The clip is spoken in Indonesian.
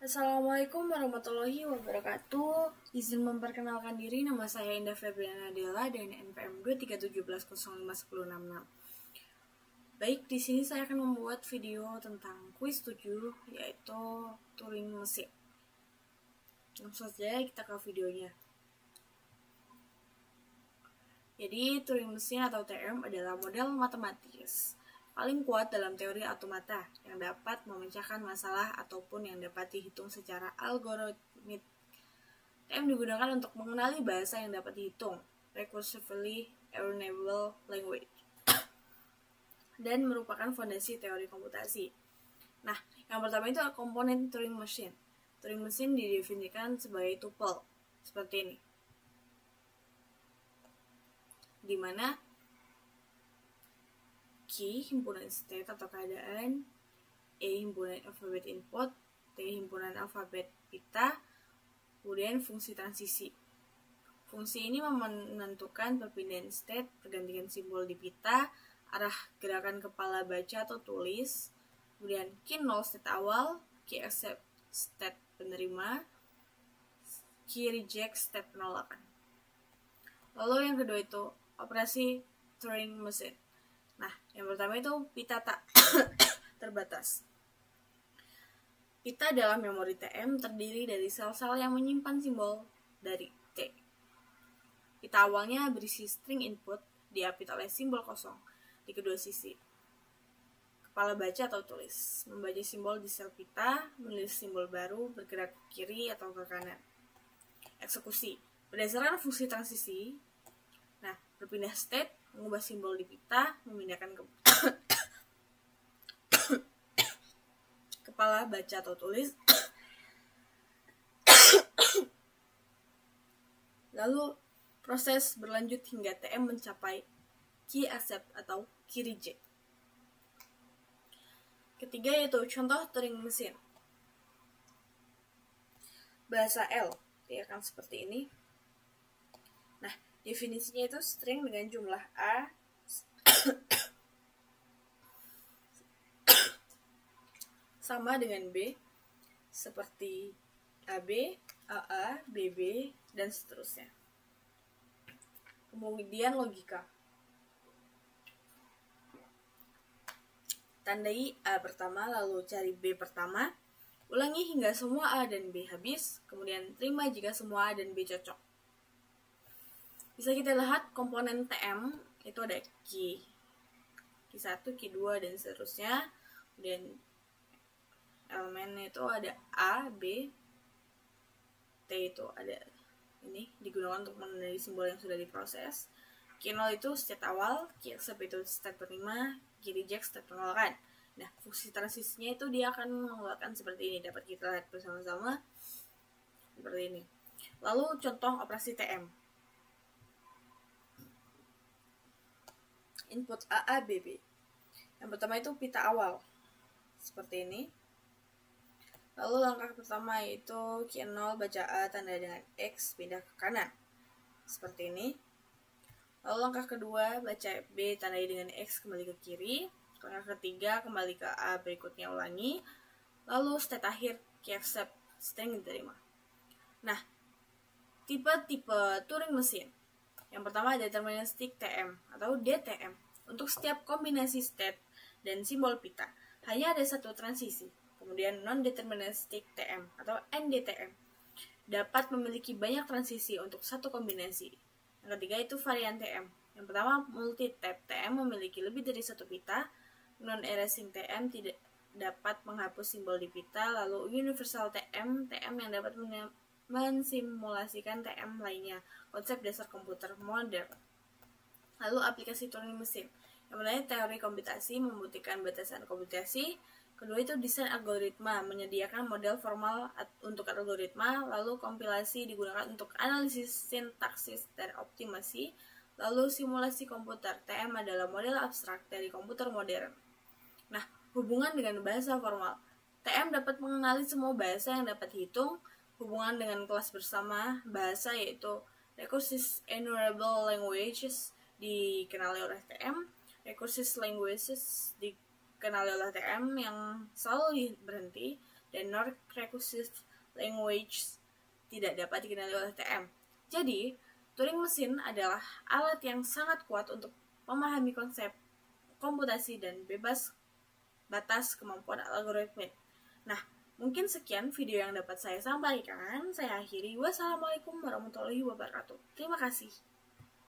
Assalamualaikum warahmatullahi wabarakatuh. Izin memperkenalkan diri, nama saya Indah Febriana Della dan NPM 23711051066. Baik, di sini saya akan membuat video tentang kuis 7, yaitu Turing mesin. Langsung saja kita ke videonya. Jadi, Turing mesin atau TM adalah model matematis paling kuat dalam teori automata yang dapat memecahkan masalah ataupun yang dapat dihitung secara algoritmik. TM digunakan untuk mengenali bahasa yang dapat dihitung, recursively enumerable language, dan merupakan fondasi teori komputasi. Nah, yang pertama itu adalah komponen Turing machine. Turing machine didefinisikan sebagai tuple, seperti ini, di mana Q himpunan state atau keadaan, E himpunan alfabet input, T himpunan alfabet pita, kemudian fungsi transisi. Fungsi ini menentukan perpindahan state, pergantian simbol di pita, arah gerakan kepala baca atau tulis, kemudian Q0 state awal, Q accept state penerima, Q reject state penolakan. Lalu yang kedua itu operasi Turing mesin. Nah, yang pertama itu pita tak terbatas. Pita dalam memori TM terdiri dari sel-sel yang menyimpan simbol dari T. Pita awalnya berisi string input, diapit oleh simbol kosong di kedua sisi. Kepala baca atau tulis, membaca simbol di sel pita, menulis simbol baru, bergerak ke kiri atau ke kanan. Eksekusi, berdasarkan fungsi transisi. Nah, berpindah state, mengubah simbol di pita, memindahkan ke kepala baca atau tulis. Lalu proses berlanjut hingga TM mencapai Q accept atau Q reject. Ketiga yaitu contoh Turing mesin. Bahasa L, dia akan seperti ini. Nah, definisinya itu string dengan jumlah A sama dengan B, seperti AB, AA, BB, dan seterusnya. Kemudian logika. Tandai A pertama, lalu cari B pertama. Ulangi hingga semua A dan B habis, kemudian terima jika semua A dan B cocok. Bisa kita lihat komponen TM itu ada Q1, Q2, dan seterusnya. Kemudian elemennya itu ada A, B, T itu ada ini digunakan untuk menandai simbol yang sudah diproses. Q0 itu state awal, Q accept itu state penerima, Q reject state penolakan. Nah, fungsi transisinya itu dia akan mengeluarkan seperti ini, dapat kita lihat bersama-sama seperti ini. Lalu contoh operasi TM. Input AA, BB. Yang pertama itu pita awal, seperti ini. Lalu langkah pertama yaitu Q0 baca A tanda dengan X pindah ke kanan, seperti ini. Lalu langkah kedua baca B tandai dengan X kembali ke kiri. Langkah ketiga kembali ke A berikutnya ulangi. Lalu state akhir Q accept string diterima. Nah, tipe-tipe Turing mesin. Yang pertama deterministic TM atau DTM. Untuk setiap kombinasi state dan simbol pita hanya ada satu transisi. Kemudian non-deterministic TM atau NDTM dapat memiliki banyak transisi untuk satu kombinasi. Yang ketiga itu varian TM. Yang pertama multi-tap TM memiliki lebih dari satu pita. Non-erasing TM tidak dapat menghapus simbol di pita. Lalu universal TM yang dapat mensimulasikan TM lainnya. Konsep dasar komputer modern. Lalu aplikasi Turing mesin. Yang pertama teori komputasi membutuhkan batasan komputasi. Kedua itu desain algoritma, menyediakan model formal untuk algoritma. Lalu kompilasi digunakan untuk analisis sintaksis dan optimasi. Lalu simulasi komputer. TM adalah model abstrak dari komputer modern. Nah, hubungan dengan bahasa formal. TM dapat mengenali semua bahasa yang dapat dihitung. Hubungan dengan kelas bersama bahasa yaitu recursive enumerable languages dikenali oleh TM. Recursive languages dikenali oleh TM yang selalu berhenti. dan non-recursive language tidak dapat dikenali oleh TM. Jadi, Turing mesin adalah alat yang sangat kuat untuk memahami konsep komputasi dan bebas batas kemampuan algoritmik. Nah, mungkin sekian video yang dapat saya sampaikan. Saya akhiri. Wassalamualaikum warahmatullahi wabarakatuh. Terima kasih.